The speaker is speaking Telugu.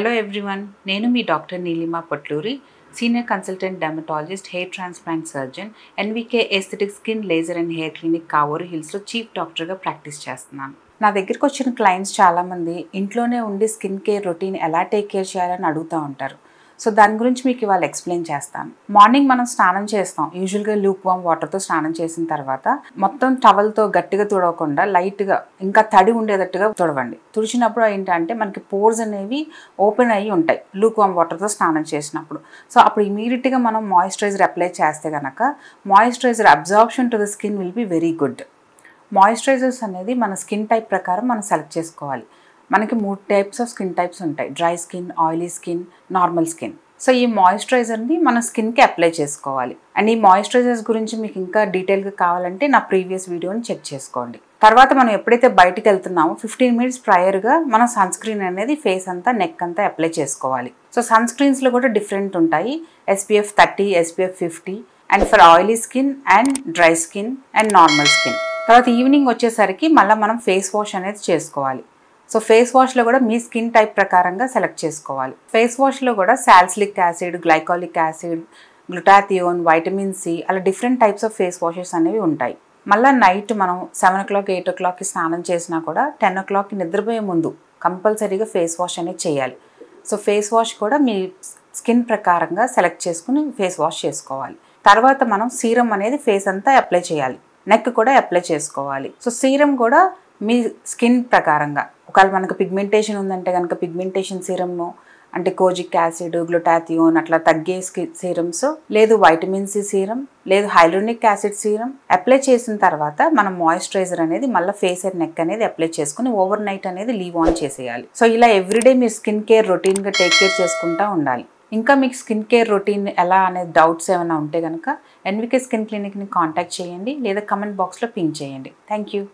హలో ఎవ్రీవన్, నేను మీ doctor Neelima Potluri, senior consultant dermatologist, hair transplant surgeon, NVK aesthetic skin laser and hair clinic Kavuri హిల్స్లో చీఫ్ డాక్టర్గా ప్రాక్టీస్ చేస్తున్నాను. నా దగ్గరికి వచ్చిన క్లయింట్స్ చాలామంది ఇంట్లోనే ఉండి స్కిన్ కేర్ రొటీన్ ఎలా టేక్ కేర్ చేయాలని అడుగుతూ ఉంటారు. సో దాని గురించి మీకు ఇవాళ ఎక్స్ప్లెయిన్ చేస్తాను. మార్నింగ్ మనం స్నానం చేస్తాం, యూజువల్గా లూక్ వామ్ వాటర్తో స్నానం చేసిన తర్వాత మొత్తం టవల్తో గట్టిగా తుడవకుండా లైట్గా ఇంకా తడి ఉండేటట్టుగా తుడవండి. తుడిచినప్పుడు ఏంటంటే మనకి పోర్స్ అనేవి ఓపెన్ అయ్యి ఉంటాయి లూక్ వామ్ వాటర్తో స్నానం చేసినప్పుడు. సో అప్పుడు ఇమీడియట్గా మనం మాయిశ్చరైజర్ అప్లై చేస్తే కనుక moisturiser absorption to the skin will be very good. Moisturisers అనేది మన స్కిన్ టైప్ ప్రకారం మనం సెలెక్ట్ చేసుకోవాలి. మనకి 3 టైప్స్ ఆఫ్ స్కిన్ టైప్స్ ఉంటాయి: dry skin, oily skin, normal skin. So ఈ మాయిశ్చరైజర్ని మన స్కిన్కి అప్లై చేసుకోవాలి. అండ్ ఈ మాయిశ్చరైజర్స్ గురించి మీకు ఇంకా డీటెయిల్గా కావాలంటే నా ప్రీవియస్ వీడియోని చెక్ చేసుకోండి. తర్వాత మనం ఎప్పుడైతే బయటికి వెళ్తున్నామో 15 మినిట్స్ ప్రయర్గా మనం సన్ స్క్రీన్ అనేది ఫేస్ అంతా, నెక్ అంతా అప్లై చేసుకోవాలి. సో సన్ స్క్రీన్స్లో కూడా డిఫరెంట్ ఉంటాయి: SPF 30, SPF 50, and for oily skin and dry skin and normal skin. తర్వాత ఈవినింగ్ వచ్చేసరికి మళ్ళీ మనం ఫేస్ వాష్ అనేది చేసుకోవాలి. సో ఫేస్ వాష్లో కూడా మీ స్కిన్ టైప్ ప్రకారంగా సెలెక్ట్ చేసుకోవాలి. ఫేస్ వాష్లో కూడా salicylic acid, glycolic acid, glutathione, vitamin C, అలా different types of face washes అనేవి ఉంటాయి. మళ్ళీ నైట్ మనం 7 o'clock, 8 o'clockకి స్నానం చేసినా కూడా 10 o'clockకి నిద్రపోయే ముందు కంపల్సరీగా ఫేస్ వాష్ అనేది చేయాలి. సో ఫేస్ వాష్ కూడా మీ స్కిన్ ప్రకారంగా సెలెక్ట్ చేసుకుని ఫేస్ వాష్ చేసుకోవాలి. తర్వాత మనం సీరం అనేది ఫేస్ అంతా అప్లై చేయాలి, నెక్ కూడా అప్లై చేసుకోవాలి. సో సీరం కూడా మీ స్కిన్ ప్రకారంగా, ఒకవేళ మనకు పిగ్మెంటేషన్ ఉందంటే కనుక పిగ్మెంటేషన్ సీరమ్ను, అంటే కోజిక్ యాసిడ్, గ్లూటాథియోన్ అట్లా తగ్గే సీరమ్స్, లేదు వైటమిన్ C సీరం, లేదు హైలోనిక్ యాసిడ్ సీరం అప్లై చేసిన తర్వాత మనం మాయిశ్చరైజర్ అనేది మళ్ళీ ఫేస్ అండ్ నెక్ అనేది అప్లై చేసుకుని ఓవర్ నైట్ అనేది లీవ్ ఆన్ చేసేయాలి. సో ఇలా ఎవ్రీడే మీరు స్కిన్ కేర్ రొటీన్గా టేక్ కేర్ చేసుకుంటూ ఉండాలి. ఇంకా మీకు స్కిన్ కేర్ రొటీన్ ఎలా అనేది డౌట్స్ ఏమైనా ఉంటే కనుక ఎన్వికే స్కిన్ క్లినిక్ని కాంటాక్ట్ చేయండి, లేదా కమెంట్ బాక్స్లో పింక్ చేయండి. Thank you.